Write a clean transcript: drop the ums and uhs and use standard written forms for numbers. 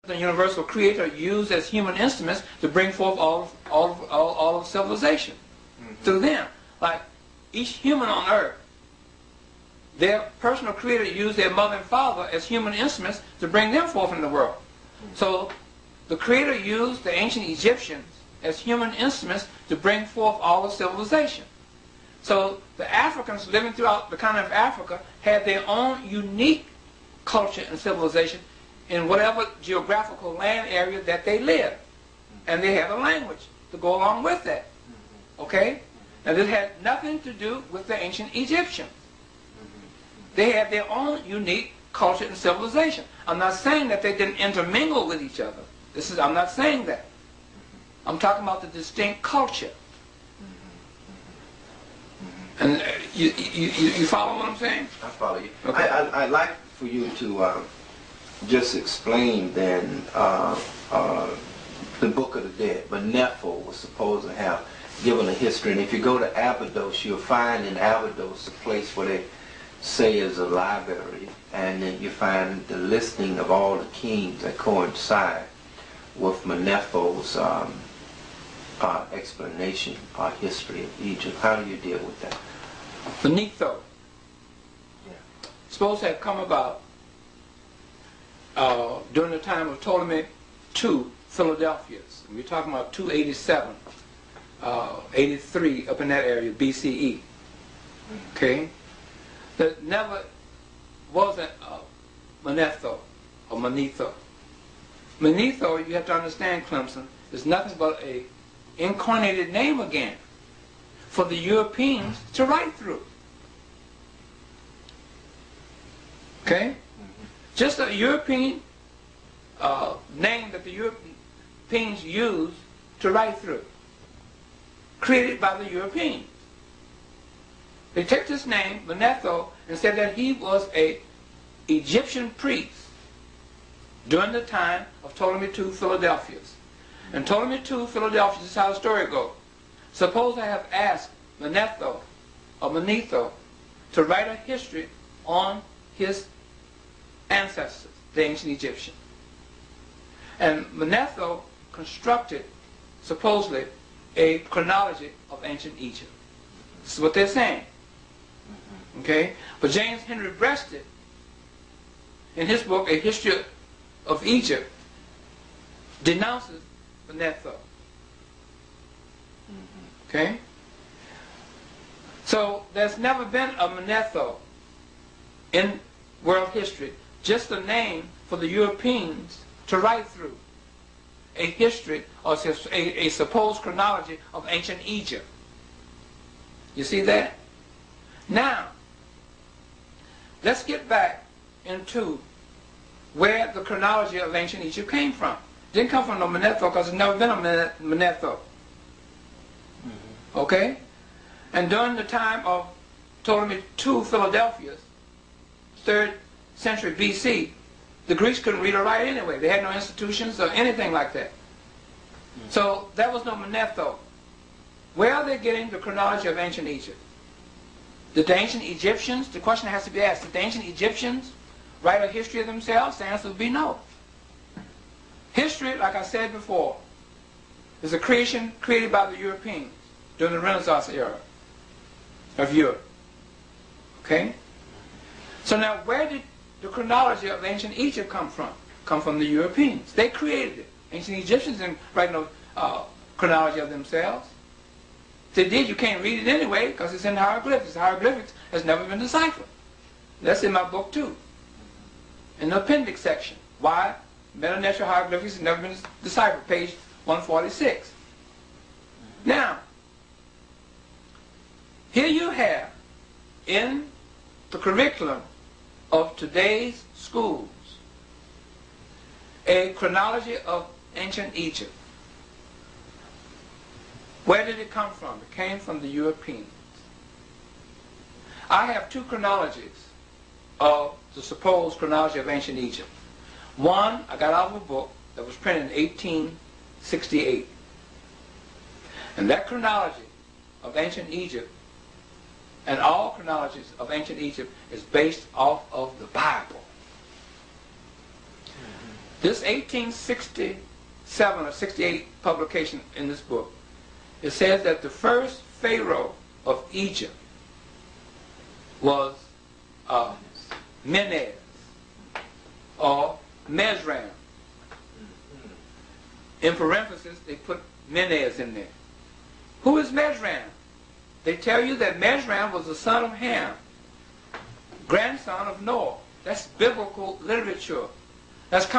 the universal creator used as human instruments to bring forth all of civilization through them. Like each human on earth, their personal creator used their mother and father as human instruments to bring them forth in the world. So the creator used the ancient Egyptians as human instruments to bring forth all of civilization. So the Africans living throughout the continent of Africa had their own unique culture and civilization in whatever geographical land area that they lived. And they had a language to go along with that. Okay? Now this had nothing to do with the ancient Egyptians. They had their own unique culture and civilization. I'm not saying that they didn't intermingle with each other. I'm not saying that. I'm talking about the distinct culture. And you follow what I'm saying? I follow you. Okay. I'd like for you to just explain then the Book of the Dead. Manetho was supposed to have given a history. And if you go to Abydos, you'll find in Abydos a place where they say is a library. And then you find the listing of all the kings that coincide with Manetho's explanation or history of Egypt. How do you deal with that? Manetho. Yeah. Supposed to have come about during the time of Ptolemy II Philadelphia's. We're talking about 287, 83, up in that area, BCE. Okay? There never wasn't Manetho or Manetho. Manetho, you have to understand, Clemson, is nothing but a incarnated name again for the Europeans to write through. Okay? Just a European name that the Europeans used to write through. Created by the Europeans. They took this name, Manetho, and said that he was an Egyptian priest during the time of Ptolemy II Philadelphia's. And Ptolemy II Philadelphia, this is how the story goes. Suppose I have asked Manetho or Manetho to write a history on his ancestors, the ancient Egyptians. And Manetho constructed, supposedly, a chronology of ancient Egypt. This is what they're saying. Okay? But James Henry Breasted, in his book, A History of Egypt, denounces Manetho. Okay? So there's never been a Manetho in world history, just a name for the Europeans to write through. A history or a supposed chronology of ancient Egypt. You see that? Now, let's get back into where the chronology of ancient Egypt came from. It didn't come from no Manetho because there's never been a Manetho. Okay? And during the time of Ptolemy II Philadelphia's, 3rd century BC, the Greeks couldn't read or write anyway. They had no institutions or anything like that. So there was no Manetho. Where are they getting the chronology of ancient Egypt? Did the ancient Egyptians, the question has to be asked, did the ancient Egyptians write a history of themselves? The answer would be no. History, like I said before, is a creation created by the Europeans during the Renaissance era of Europe. Okay? So now where did the chronology of ancient Egypt come from? Come from the Europeans. They created it. Ancient Egyptians didn't write no chronology of themselves. If they did, you can't read it anyway because it's in hieroglyphics. Hieroglyphics has never been deciphered. That's in my book too. In the appendix section. Why metanatural hieroglyphics has never been deciphered. Page 146. Now, here you have in the curriculum of today's schools a chronology of ancient Egypt. Where did it come from? It came from the Europeans. I have two chronologies of the supposed chronology of ancient Egypt. One I got out of a book that was printed in 1868. And that chronology of ancient Egypt, and all chronologies of ancient Egypt, is based off of the Bible. This 1867 or 68 publication in this book, it says that the first pharaoh of Egypt was Menes or Mesram. In parentheses, they put Menes in there. Who is Mesram? They tell you that Mesram was the son of Ham, grandson of Noah. That's biblical literature. That's coming